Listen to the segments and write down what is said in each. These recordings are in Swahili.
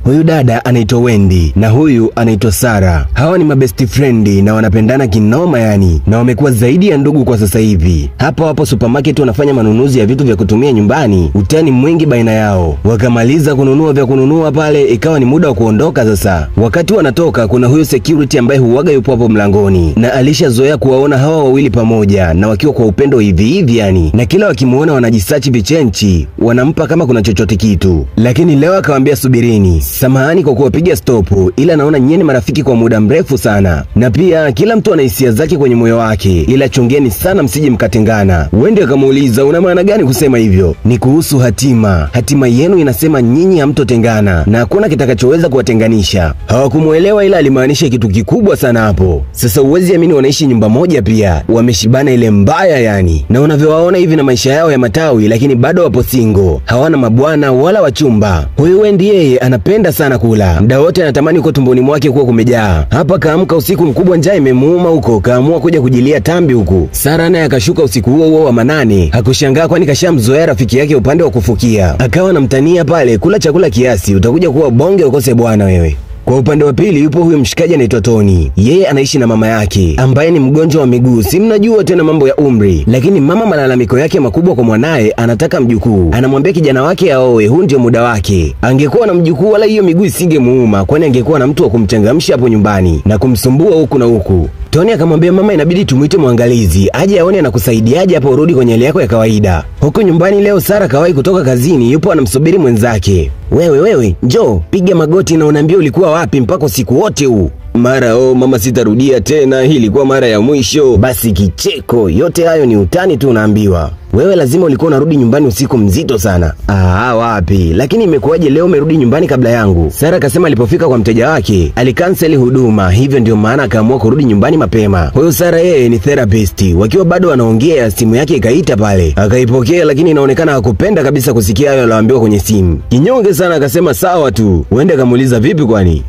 Huyu dada anaitwa Wendy na huyu anaitwa Sarah. Hawa ni mabesti friendi na wanapendana kinoma yani, na wamekuwa zaidi ya ndugu kwa sasa hivi. Hapo supermarket wanafanya manunuzi ya vitu vya kutumia nyumbani, utani mwingi baina yao. Wakamaliza kununua vya kununua pale, ikawa ni muda wa kuondoka sasa. Wakati wanatoka, kuna huyu security ambaye huwaga yupo hapo mlangoni, na alishazoea kuwaona hawa wawili pamoja na wakiwa kwa upendo hivi yani, na kila wakimuona wanajisachi vichenchi, wanampa kama kuna chochote kitu. Lakini leo akawaambia subirini, samahani kwa kuwapiga stop, ila naona nyinyi marafiki kwa muda mrefu sana, na pia kila mtu ana hisia zake kwenye moyo wake, ila chungeni sana msije mkatengana. Wendy akamuuliza, una maana gani kusema hivyo? Ni kuhusu hatima yenu inasema nyinyi hamtotengana na hakuna kitakachoweza kuwatenganisha. Hawakumuelewa, ila alimaanisha kitu kikubwa sana hapo. Sasa uwezi amini wanaishi nyumba moja pia, wameshibana ile mbaya yani, na unavyowaona hivi na maisha yao ya matawi, lakini bado wapo single, hawana mabwana wala wachumba. Huyu Wendy yeye anapenda sana kula, muda wote anatamani uko tumboni mwake kuwa kumejaa. Hapa kaamka usiku mkubwa, njaa imemuuma huko, kaamua kuja kujilia tambi huku. Sarah naye akashuka usiku huo wa manane, hakushangaa kwani kashamzoea rafiki yake upande wa kufukia. Akawa namtania pale, kula chakula kiasi, utakuja kuwa bonge ukose bwana wewe. Kwa upande wa pili yupo huyu mshikaji anaitwa Tony. Yeye anaishi na mama yake ambaye ni mgonjwa wa miguu. Si mnajua tena mambo ya umri, lakini mama malalamiko yake makubwa kwa mwanae, anataka mjukuu. Anamwambia kijana wake aoe, huu ndio muda wake. Angekuwa na mjukuu wala hiyo miguu isingemuuma, kwani angekuwa na mtu wa kumchangamsha hapo nyumbani na kumsumbua huku na huku. Tony akamwambia mama inabidi tumuite mwangalizi aje aone anakusaidiaje hapo urudi kwenye hali yako ya kawaida. Huko nyumbani leo Sarah kawahi kutoka kazini, yupo anamsubiri mwenzake. Wewe njoo piga magoti na unaambia ulikuwa wapi mpaka usiku wote huu? Mara mama sitarudia tena, hii ilikuwa mara ya mwisho. Basi kicheko, yote hayo ni utani tu unaambiwa. Wewe lazima ulikuwa unarudi nyumbani usiku mzito sana. Wapi? Lakini imekuwaje leo umerudi nyumbani kabla yangu? Sarah akasema alipofika kwa mteja wake, alikanseli huduma, hivyo ndio maana akaamua kurudi nyumbani mapema. Huyo Sarah yeye ni therapist. Wakiwa bado wanaongea, simu yake ikaita pale. Akaipokea, lakini inaonekana hakupenda kabisa kusikia hayo aliyoambiwa kwenye simu. Kinyonge sana akasema sawa tu. Wendy akamuuliza vipi kwani?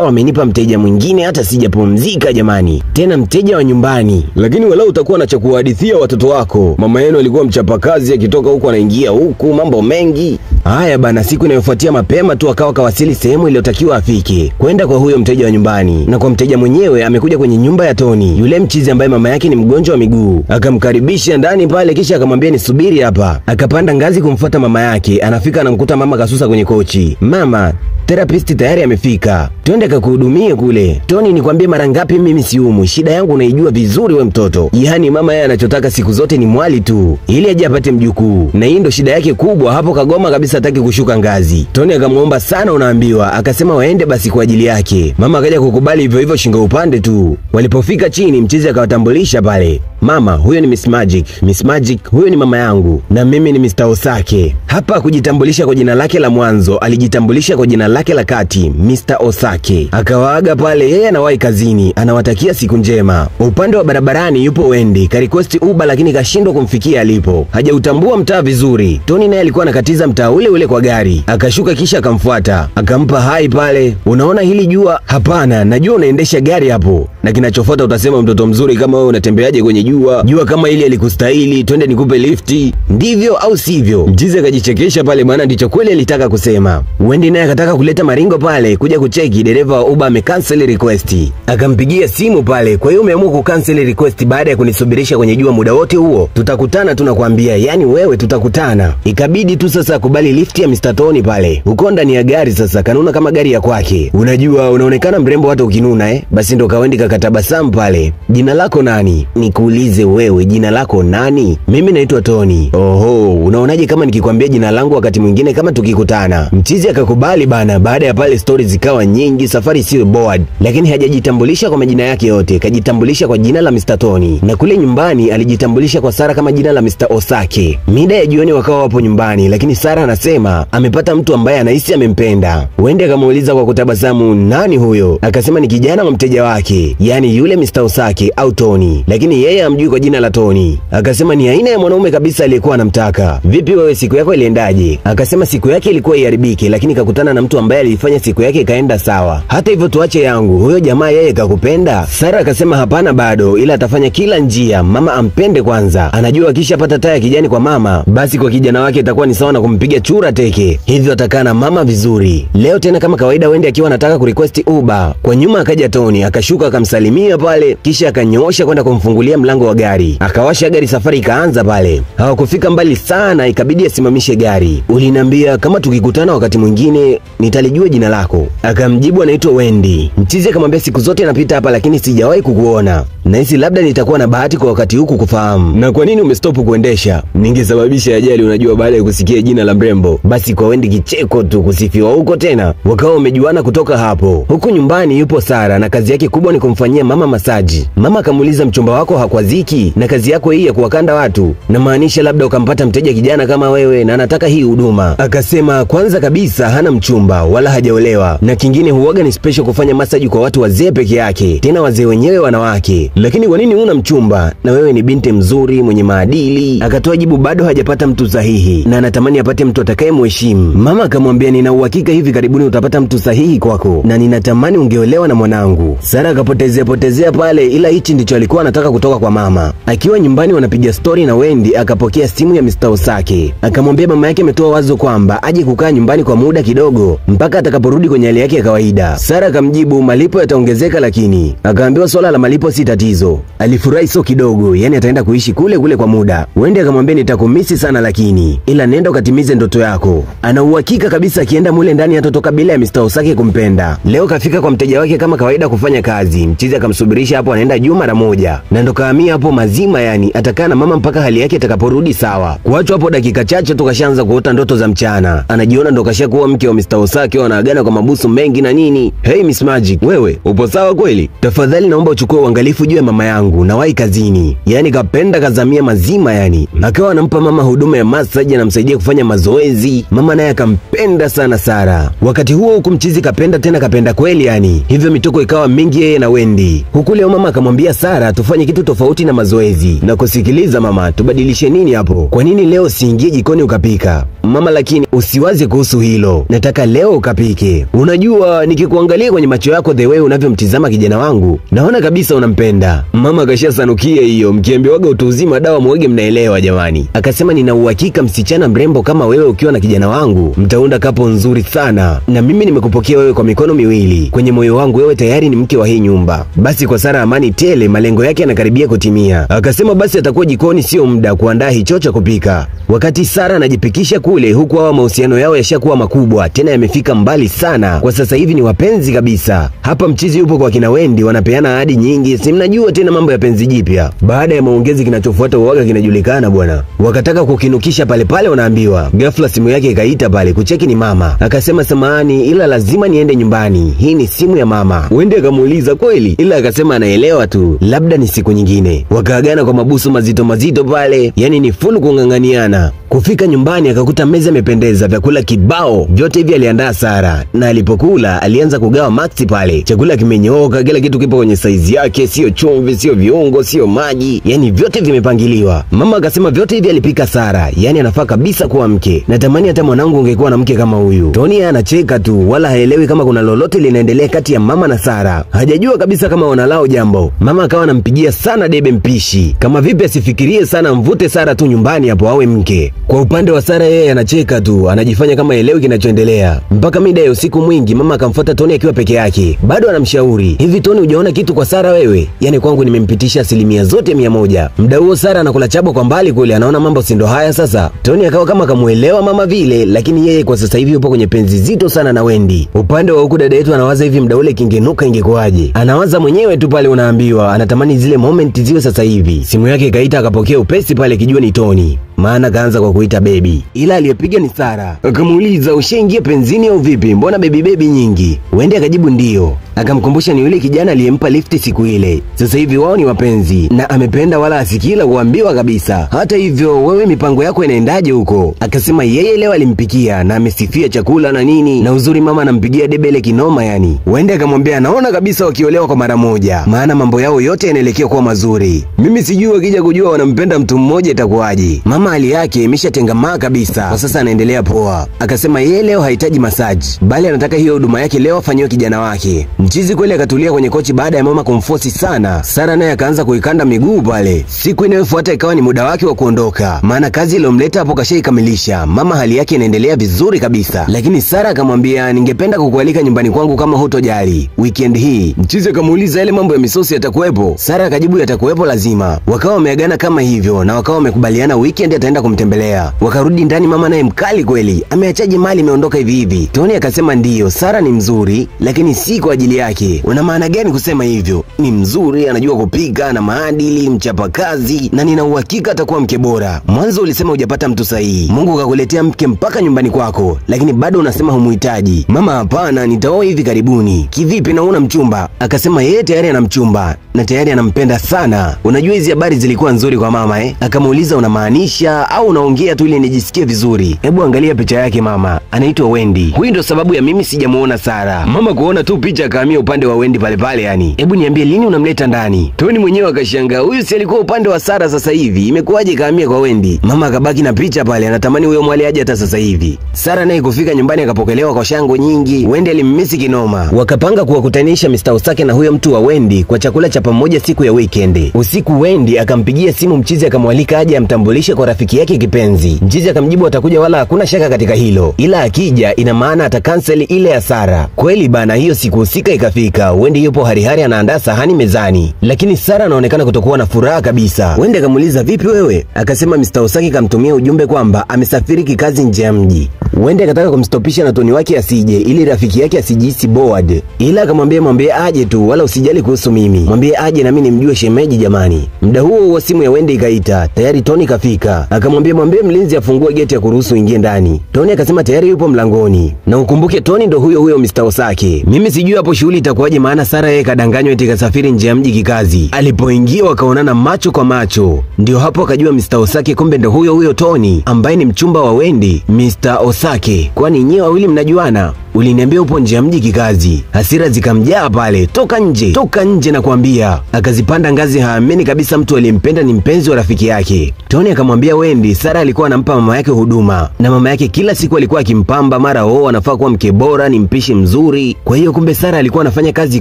Wamenipa mteja mwingine hata sijapumzika jamani. Tena mteja wa nyumbani. Lakini wala utakuwa na cha kuhadithia watoto wako. Mama yenu alikuwa mchapakazi, akitoka huko anaingia huku, mambo mengi. Haya bana, siku inayofuatia mapema tu akawa kawasili sehemu iliyotakiwa afike, kwenda kwa huyo mteja wa nyumbani. Na kwa mteja mwenyewe amekuja kwenye nyumba ya Tony, yule mchizi ambaye mama yake ni mgonjwa wa miguu. Akamkaribisha ndani pale, kisha akamwambia nisubiri hapa. Akapanda ngazi kumfuata mama yake. Anafika anamkuta mama kasusa kwenye kochi. Mama, therapist tayari amefika, twende kakuhudumie kule. Tony, nikwambie mara ngapi mimi siumu, shida yangu unaijua vizuri we mtoto. Yaani mama yeye anachotaka siku zote ni mwali tu, ili aje apate mjukuu, na hii ndo shida yake kubwa. Hapo kagoma kabisa, hataki kushuka ngazi. Tony akamuomba sana unaambiwa, akasema waende basi kwa ajili yake. Mama akaja kukubali hivyo hivyo shingo upande tu. Walipofika chini, mchizi akawatambulisha pale. Mama, huyo ni Miss Magic. Miss Magic, huyo ni mama yangu, na mimi ni Mr. Osake. Hapa kujitambulisha kwa jina lake la mwanzo, alijitambulisha kwa jina lake la kati, Mr. Osake. Akawaaga pale, yeye anawahi kazini, anawatakia siku njema. Upande wa barabarani yupo Wendy, karequest Uber lakini kashindwa kumfikia alipo. Hajautambua mtaa vizuri. Tony naye alikuwa anakatiza mtaa ule kwa gari. Akashuka kisha akamfuata. Akampa hai pale. Unaona hili jua? Hapana, najua unaendesha gari hapo. Na kinachofuata utasema mtoto mzuri kama wewe unatembeaje kwenye jua? Jua kama hili alikustahili, twende nikupe lifti. Ndivyo au sivyo? Mjize akajichekesha pale, maana ndicho kweli alitaka kusema. Wendy naye akataka kuleta maringo pale kuja kucheki dereva wa Uber amecancel request. Akampigia simu pale, kwa hiyo umeamua kucancel request baada ya kunisubirisha kwenye jua muda wote huo? Tutakutana tunakwambia, yani wewe tutakutana. Ikabidi tu sasa akubali lifti ya Mr. Tony pale. Uko ndani ya gari sasa, kanuna kama gari ya kwake. Unajua unaonekana mrembo hata ukinuna Basi ndo Wendy kakatabasamu pale. Jina lako nani? Nikuulize wewe, jina lako nani? Mimi naitwa Tony. Oho, unaonaje kama nikikwambia jina langu wakati mwingine kama tukikutana? Mchizi akakubali bana. Baada ya pale stories zikawa nyingi, safari sio bored. Lakini hajajitambulisha kwa majina yake yote, kajitambulisha kwa jina la Mr. Tony. Na kule nyumbani alijitambulisha kwa Sarah kama jina la Mr. Osake. Mida ya jioni wakawa wapo nyumbani, lakini Sarah anasema amepata mtu ambaye anahisi amempenda. Wendy akamuuliza kwa kutabasamu, nani huyo? Akasema ni kijana wa mteja wake. yani yule Mr. Osake au Tony, lakini yeye hamjui kwa jina la Tony. Akasema ni aina ya mwanaume kabisa aliyekuwa anamtaka. Vipi wewe, siku yako iliendaje? Akasema siku yake ilikuwa iharibike, lakini kakutana na mtu ambaye alifanya siku yake ikaenda sawa. Hata hivyo tuache yangu, huyo jamaa yeye kakupenda? Sara akasema hapana bado, ila atafanya kila njia mama ampende kwanza. Anajua akishapata taa ya kijani kwa mama, basi kwa kijana wake itakuwa ni sawa na kumpiga chura teke. Hivyo atakaa na mama vizuri. Leo tena kama kawaida Wendy akiwa anataka kurequest Uber, kwa nyuma akaja Tony, akashuka akamsalimia pale, kisha akanyoosha kwenda kumfungulia mlango wa gari. Akawasha gari, safari ikaanza pale. Hawakufika mbali sana, ikabidi asimamishe gari. Uliniambia kama tukikutana wakati mwingine nitalijua jina lako. Akamjibu anaitwa Wendy. Mchizi akamwambia siku zote napita hapa lakini sijawahi kukuona. Nahisi labda nitakuwa na bahati kwa wakati huku kufahamu. Na kwa nini umestop kuendesha? Ningesababisha ajali unajua baada ya kusikia jina la mrembo. Basi kwa Wendy kicheko tu, kusifiwa huko tena. Wakawa wamejuana kutoka hapo. Huku nyumbani yupo Sara na kazi yake kubwa ni kumfanyia mama masaji. Mama akamuuliza mchumba wako hakwaziki na kazi yako hii ya kuwakanda watu? Na maanisha labda ukampata mteja kijana kama wewe na anataka hii huduma. Akasema kwanza kabisa hana mchumba wala hajaolewa, na kingine huaga ni special kufanya masaji kwa watu wazee peke yake, tena wazee wenyewe wanawake. Lakini kwa nini huna mchumba na wewe ni binti mzuri mwenye maadili? Akatoa jibu bado hajapata mtu sahihi na anatamani apate mtu atakayemheshimu. Mama akamwambia nina uhakika hivi karibuni utapata mtu sahihi kwako na ninatamani ungeolewa na mwanangu. Sara akapotezea pale, ila hichi ndicho alikuwa anataka kutoka kwa mama. Akiwa nyumbani wanapiga story na Wendy, akapokea simu ya Mr. Osake. Akamwambia mama yake ametoa wazo kwamba aje kukaa nyumbani kwa muda kidogo mpaka atakaporudi kwenye hali yake ya kawaida. Sara akamjibu malipo yataongezeka, lakini akaambiwa swala la malipo si tatizo. Alifurahi so kidogo, yani ataenda kuishi kule kule kwa muda. Wendy akamwambia nitakumisi sana, lakini ila nenda ukatimize ndoto yako. Ana uhakika kabisa akienda mule ndani hatotoka bila ya Mr. Osake kumpenda. Leo kafika kwa mteja wake kama kawaida kufanya kazi. Mchizi akamsubirisha hapo, anaenda juu mara moja na ndo kahamia hapo mazima, yani atakaa na mama mpaka hali yake itakaporudi sawa. Kuachwa hapo dakika chache tu kashaanza kuota ndoto za mchana. Anajiona ndo kashakuwa mke wa Mr. Osake, wanaagana kwa mabusu mengi na nini. Hey Miss Magic, wewe upo sawa kweli? Tafadhali naomba uchukue uangalifu juu ya mama yangu na wahi kazini. Yani kapenda kazamia mazima yani. Akawa anampa mama huduma ya massage, anamsaidia kufanya mazoezi. Mama naye akampenda sana Sara. Wakati huo huku mchizi kapenda tena kapenda kweli yani. Hivyo mitoko ikawa mingi yeye na Wendy. Huku leo mama akamwambia Sara tufanye kitu tofauti na mazoezi. Na kusikiliza mama, tubadilishe nini hapo? Kwa nini leo siingie jikoni ukapika? Mama lakini usiwaze kuhusu hilo. Nataka leo ukapike. Unajua nikikuangalia kwenye macho yako the way unavyomtizama kijana wangu, naona kabisa unampenda. Mama akashasanukia hiyo, mkiambiwaga utu uzima dawa mwege mnaelewa jamani. Akasema nina uhakika msichana mrembo kama wewe ukiwa na kijana wangu mtaunda kapo nzuri sana, na mimi nimekupokea wewe kwa mikono miwili. Kwenye moyo wangu wewe tayari ni mke wa hii nyumba. Basi kwa Sara amani tele, malengo yake yanakaribia kutimia. Akasema basi atakuwa jikoni sio muda kuandaa hicho cha kupika. Wakati Sara anajipikisha kule, huku hawa mahusiano yao yashakuwa makubwa, tena yamefika mbali sana. Kwa sasa hivi ni wapenzi kabisa. Hapa mchizi yupo kwa kina Wendy, wanapeana ahadi nyingi. Si mnajua tena mambo ya penzi jipya. Baada ya maongezi kinachofuata uwaga kinajulikana bwana. Wakataka kukinukisha pale pale wanaambiwa. Ghafla simu yake ikaita pale, kucheki ni mama. Akasema samahani ila lazima niende nyumbani. Hii ni simu ya mama. Wendy akamuuliza kweli? Ila akasema anaelewa tu, labda ni siku nyingine. Wakaagana kwa mabusu mazito mazito pale, yani ni full kung'ang'aniana. Kufika nyumbani akakuta meza imependeza, vyakula kibao. Vyote hivi aliandaa Sara, na alipokula alianza kugawa maxi pale. Chakula kimenyooka, kila kitu kipo kwenye saizi yake, sio chumvi, sio viungo, sio maji, yani vyote vimepangiliwa. Mama akasema vyote hivi alipika Sara, yani anafaa kabisa kuwa mke. Natamani hata mwanangu ungekuwa na mke kama huyu. Tony anacheka tu, wala haelewi kama kuna lolote linaendelea kati ya mama na Sara. Hajajua kabisa kama wanalao jambo. Mama akawa anampigia sana debe mpishi, kama vipi asifikirie sana, mvute Sara tu nyumbani hapo awe mke. Kwa upande wa Sara yeye anacheka tu, anajifanya kama elewi kinachoendelea. Mpaka mida ya usiku mwingi mama akamfuata Tony akiwa peke yake. Bado anamshauri, hivi Tony hujaona kitu kwa Sara wewe? Yani kwangu nimempitisha 100%. Muda huo Sara anakula chabo kwa mbali kule, anaona mambo si ndo haya sasa. Tony akawa kama kamuelewa mama vile, lakini yeye kwa sasa hivi yupo kwenye penzi zito sana na Wendy. Upande wa huku dada yetu anawaza hivi muda ule kingenuka ingekuaje. Anawaza mwenyewe tu pale unaambiwa, anatamani zile moment ziwe sasa hivi. Simu yake ikaita, akapokea upesi pale kijua ni Tony. Maana kaanza kwa kuita baby. Ila aliyepiga ni Sara. Akamuuliza ushaingia penzini au vipi? Mbona baby nyingi? Wendy akajibu ndio. Akamkumbusha ni yule kijana aliyempa lifti siku ile. Sasa hivi wao ni wapenzi na amependa wala asikila kuambiwa kabisa. Hata hivyo wewe mipango yako inaendaje huko? Akasema yeye leo alimpikia na amesifia chakula na nini, na uzuri mama anampigia debele kinoma yani. Wende akamwambia anaona kabisa wakiolewa kwa mara moja, maana mambo yao yote yanaelekea kuwa mazuri. Mimi sijui wakija kujua wanampenda mtu mmoja itakuwaje. Mama hali yake imeshatengamaa kabisa. Kwa sasa anaendelea poa. Akasema yeye leo hahitaji massage, bali anataka hiyo huduma yake leo afanywe kijana wake. Mchizi kweli akatulia kwenye kochi baada ya mama kumforce sana. Sara naye akaanza kuikanda miguu pale. Siku inayofuata ikawa ni muda wake wa kuondoka, maana kazi iliyomleta hapo kashaikamilisha. Mama hali yake inaendelea vizuri kabisa, lakini Sara akamwambia ningependa kukualika nyumbani kwangu kama hutojali weekend hii. Mchizi akamuuliza ile mambo ya misosi yatakuwepo? Sara akajibu yatakuwepo lazima. Wakawa wameagana kama hivyo na wakawa wamekubaliana weekend ataenda kumtembelea. Wakarudi ndani, mama naye mkali kweli, ameachaje mali imeondoka hivi hivi? Tony akasema ndiyo, Sara ni mzuri lakini si kwa ajili yake. Una maana gani kusema hivyo? Ni mzuri, anajua kupika na maadili, mchapakazi, na nina uhakika atakuwa mke bora. Mwanzo ulisema hujapata mtu sahihi, Mungu akakuletea mke mpaka nyumbani kwako, lakini bado unasema humuhitaji. Mama hapana, nitaoa hivi karibuni. Kivipi na una mchumba? Akasema yeye tayari ana mchumba na tayari anampenda sana. Unajua hizi habari zilikuwa nzuri kwa mama Akamuuliza unamaanisha au unaongea tu ili nijisikie vizuri? Hebu angalia picha yake mama, anaitwa Wendy. Huyu ndo sababu ya mimi sijamuona Sara. Mama kuona tu picha akahamia upande wa Wendy pale pale yani. Hebu niambie lini unamleta ndani? Tony mwenyewe akashangaa, huyu si alikuwa upande wa Sara sasa hivi, imekuwaje kahamia kwa Wendy? Mama akabaki na picha pale, anatamani huyo mwali aje hata sasa hivi. Sara naye kufika nyumbani akapokelewa kwa shangwe nyingi. Wendy alimmisi kinoma. Wakapanga kuwakutanisha Mr. Osake na huyo mtu wa Wendy kwa chakula cha pamoja siku ya weekend. Usiku Wendy akampigia simu Mchizi akamwalika aje amtambulishe kwa rafiki yake kipenzi. Mchizi akamjibu atakuja wala hakuna shaka katika hilo, ila akija ina maana atakanseli ile ya Sara. Kweli bana, hiyo siku husika ikafika. Wendy yupo harihari anaandaa sahani mezani, lakini Sara anaonekana kutokuwa na furaha kabisa. Wendy akamuuliza vipi wewe? Akasema Mr. Osake kamtumia ujumbe kwamba amesafiri kikazi nje ya mji. Wendy akataka kumstopisha na Tony wake asije ili rafiki yake asijisi bored, ila akamwambia aje tu wala usijali kuhusu mimi, mwambie aje na mimi nimjue shemeji jamani. Muda huo simu ya Wendy ikaita, tayari Tony kafika. Akamwambia mwambie mlinzi afungue geti ya kuruhusu ingie ndani. Tony akasema tayari yupo mlangoni, na ukumbuke Tony ndo huyo Mr. Osake. Mimi sijui hapo shughuli itakuwaje, maana Sara yeye kadanganywa eti kasafiri nje ya mji kikazi. Alipoingia wakaonana macho kwa macho, ndio hapo akajua Mr. Osake kumbe ndo huyo Tony ambaye ni mchumba wa Wendy. Mr. Osake, kwani nyewe wawili mnajuana? Uliniambia upo nje ya mji kikazi. Hasira zikamjaa pale, toka nje na kuambia. Akazipanda ngazi, haamini kabisa mtu aliyempenda ni mpenzi wa rafiki yake. Tony akamwambia Wendy Sara alikuwa anampa mama yake huduma, na mama yake kila siku alikuwa akimpamba, mara anafaa kuwa mke bora, ni mpishi mzuri. Kwa hiyo kumbe Sara alikuwa anafanya kazi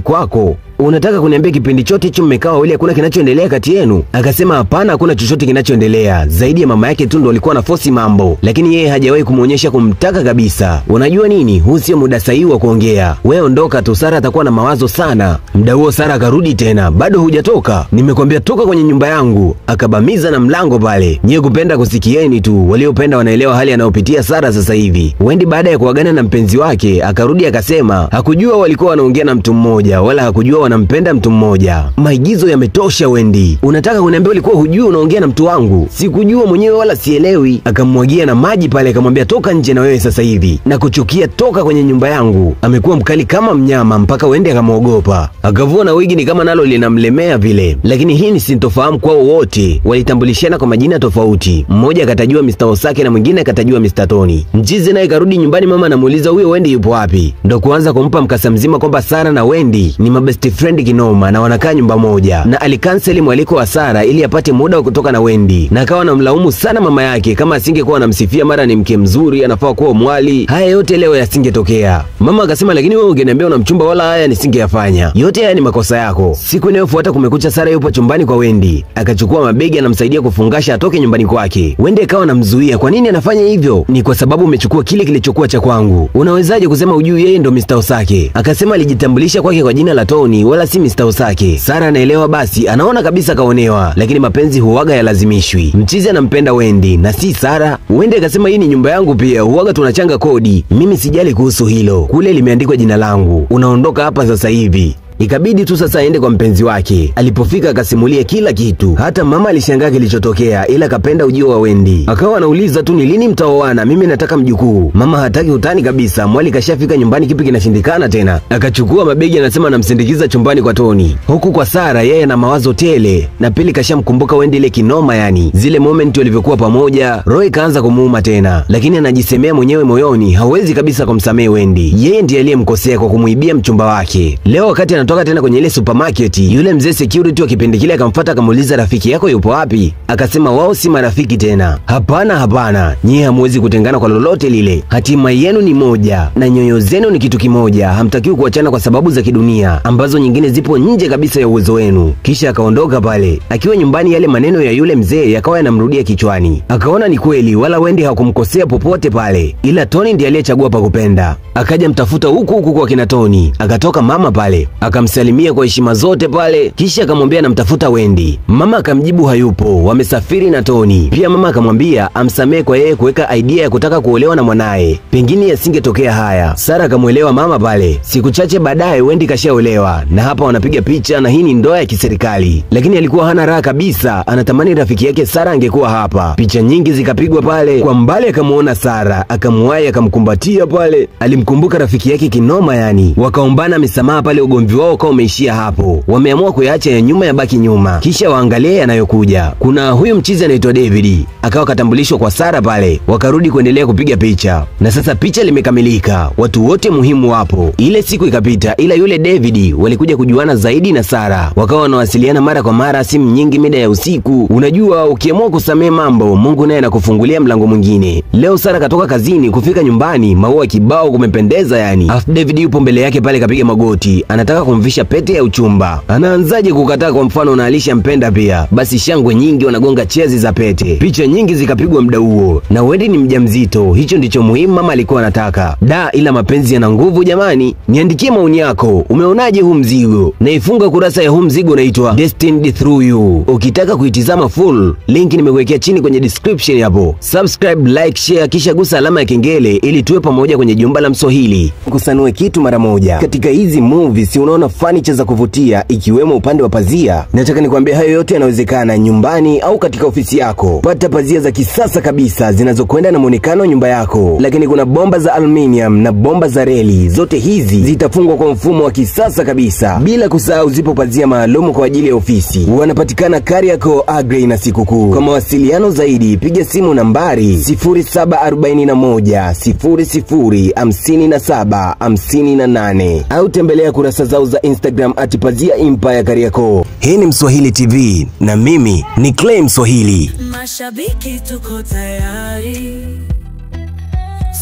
kwako. Unataka kuniambia kipindi chote hicho mmekaa wawili hakuna kinachoendelea kati yenu? Akasema hapana, hakuna chochote kinachoendelea, zaidi ya mama yake tu ndo alikuwa na force mambo, lakini yeye hajawahi kumuonyesha kumtaka kabisa. Unajua nini, huu sio muda sahihi wa kuongea, wewe ondoka tu, Sara atakuwa na mawazo sana. Muda huo Sara akarudi tena, bado hujatoka? Nimekwambia toka kwenye nyumba yangu. Akabamiza na mlango pale. Nyie kupenda kusikieni tu, waliopenda wanaelewa hali anayopitia Sara sasa hivi. Wendy baada ya kuagana na mpenzi wake akarudi akasema hakujua walikuwa wanaongea na mtu mmoja, wala hakujua wanampenda mtu mmoja. Maigizo yametosha Wendy. Unataka kuniambia ulikuwa hujui unaongea na mtu wangu? Sikujua mwenyewe wala sielewi. Akamwagia na maji pale akamwambia toka nje na wewe sasa hivi, na kuchukia, toka kwenye nyumba yangu. Amekuwa mkali kama mnyama mpaka Wendy akamwogopa. Akavua na wigi ni kama nalo linamlemea vile. Lakini hii ni sintofahamu kwao wote. Walitambulishana kwa majina tofauti. Mmoja akatajua Mr. Osake na mwingine akatajua Mr. Tony. Mchizi naye karudi nyumbani, mama anamuuliza huyo Wendy yupo wapi? Ndo kuanza kumpa mkasa mzima kwamba Sara na Wendy ni mabest friend kinoma na wanakaa nyumba moja, na alikanseli mwaliko wa Sara ili apate muda wa kutoka na Wendy, na akawa anamlaumu sana mama yake kama asingekuwa anamsifia mara ni mke mzuri anafaa kuwa mwali. Haya yote leo yasingetokea. Mama akasema lakini wewe ungeniambia una mchumba wala haya nisingeyafanya. Yote haya ni makosa yako. Siku inayofuata kumekucha, Sara yupo chumbani kwa Wendy. Akachukua mabegi anamsaidia kufungasha atoke nyumbani kwake. Wendy akawa anamzuia, kwa nini anafanya hivyo? Ni kwa sababu umechukua kile kilichokuwa cha kwangu. Unawezaje kusema ujui yeye ndo Mr. Osake? Akasema alijitambulisha kwake kwa jina la Tony wala si Mr. Osake. Sara anaelewa basi, anaona kabisa kaonewa, lakini mapenzi huwaga yalazimishwi. Mchizi anampenda Wendy na si Sara. Wendy akasema hii ni nyumba yangu pia, huwaga tunachanga kodi. Mimi sijali kuhusu hilo. Kule limeandikwa jina langu. Unaondoka hapa sasa hivi. Ikabidi tu sasa aende kwa mpenzi wake. Alipofika akasimulia kila kitu. Hata mama alishangaa kilichotokea, ila kapenda ujio wa Wendy. Akawa anauliza tu ni lini mtaoana, mimi nataka mjukuu. Mama hataki utani kabisa, mwali kashafika nyumbani, kipi kinashindikana tena. Akachukua mabegi, anasema anamsindikiza chumbani kwa Tony. Huku kwa Sara, yeye na mawazo tele, na pili kashamkumbuka Wendy ile kinoma yani. Zile moment walivyokuwa pamoja, Roy kaanza kumuuma tena, lakini anajisemea mwenyewe moyoni hawezi kabisa kumsamehe Wendy. Yeye ndiye aliyemkosea kwa kumuibia mchumba wake. Leo wakati anatoka tena kwenye ile supermarket, yule mzee security wa kipindi kile akamfuata akamuuliza rafiki yako yupo wapi? Akasema wao si marafiki tena. Hapana, nyie hamwezi kutengana kwa lolote lile. Hatima yenu ni moja na nyoyo zenu ni kitu kimoja. Hamtakiwi kuachana kwa sababu za kidunia ambazo nyingine zipo nje kabisa ya uwezo wenu. Kisha akaondoka pale. Akiwa nyumbani, yale maneno ya yule mzee yakawa yanamrudia kichwani. Akaona ni kweli, wala Wendy hakumkosea popote pale, ila Tony ndiye aliyechagua pa kupenda. Akaja mtafuta huku kwa kina Tony. Akatoka mama pale, akamsalimia kwa heshima zote pale, kisha akamwambia namtafuta Wendy. Mama akamjibu hayupo, wamesafiri na Tony. Pia mama akamwambia amsamehe kwa yeye kuweka idea ya kutaka kuolewa na mwanae, pengine yasingetokea haya. Sara akamwelewa mama pale. Siku chache baadaye Wendy kashaolewa, na hapa wanapiga picha, na hii ni ndoa ya kiserikali. Lakini alikuwa hana raha kabisa, anatamani rafiki yake Sara angekuwa hapa. Picha nyingi zikapigwa pale. Kwa mbali akamuona Sara, akamwahi akamkumbatia pale. Alimkumbuka rafiki yake kinoma yani. Wakaombana misamaha pale, ugomvi wao kwa umeishia hapo. Wameamua kuyaacha ya nyuma yabaki nyuma, kisha waangalie yanayokuja. Kuna huyu mchizi anaitwa David, akawa katambulishwa kwa Sara pale. Wakarudi kuendelea kupiga picha, na sasa picha limekamilika, watu wote muhimu wapo. Ile siku ikapita, ila yule David walikuja kujuana zaidi na Sara. Wakawa wanawasiliana mara kwa mara, simu nyingi mida ya usiku. Unajua ukiamua kusamehe mambo, Mungu naye anakufungulia mlango mwingine. Leo Sara katoka kazini, kufika nyumbani maua kibao kumependeza yani. Afu David yupo mbele yake pale kapiga magoti, anataka kumvisha pete ya uchumba. Anaanzaje kukataa? Kwa mfano na alishampenda pia. Basi shangwe nyingi, wanagonga chezi za pete. Picha nyingi zikapigwa muda huo, na Wendy ni mjamzito. Hicho ndicho muhimu mama alikuwa anataka. Ila mapenzi yana nguvu jamani. Niandikie maoni yako, umeonaje huu mzigo? Naifunga kurasa ya huu mzigo unaitwa Destined Through You. Ukitaka kuitizama full, link nimekuwekea chini kwenye description hapo. Subscribe, like, share, kisha gusa alama ya kengele ili tuwe pamoja kwenye jumba la Mswahili. Kusanue kitu mara moja. Katika hizi movies unaona furniture za kuvutia, ikiwemo upande wa pazia. Nataka nikwambie hayo yote yanawezekana nyumbani au katika ofisi yako. Pata pazia za kisasa kabisa zinazokwenda na muonekano wa nyumba yako. Lakini kuna bomba za aluminium na bomba za reli, zote hizi zitafungwa kwa mfumo wa kisasa kabisa. Bila kusahau zipo pazia maalum kwa ajili ya ofisi. Wanapatikana Kariakoo, Agrey na Sikukuu. Kwa mawasiliano zaidi piga simu nambari 0741005758 au tembelea kurasa zao za Instagram @PaziaEmpire Kariakoo. Hii ni Mswahili TV na mimi ni Clay Mswahili. Mashabiki tuko tayari.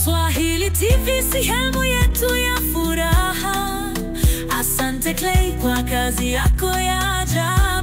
Swahili TV, sehemu yetu ya furaha. Asante Clay kwa kazi yako ya ajabu.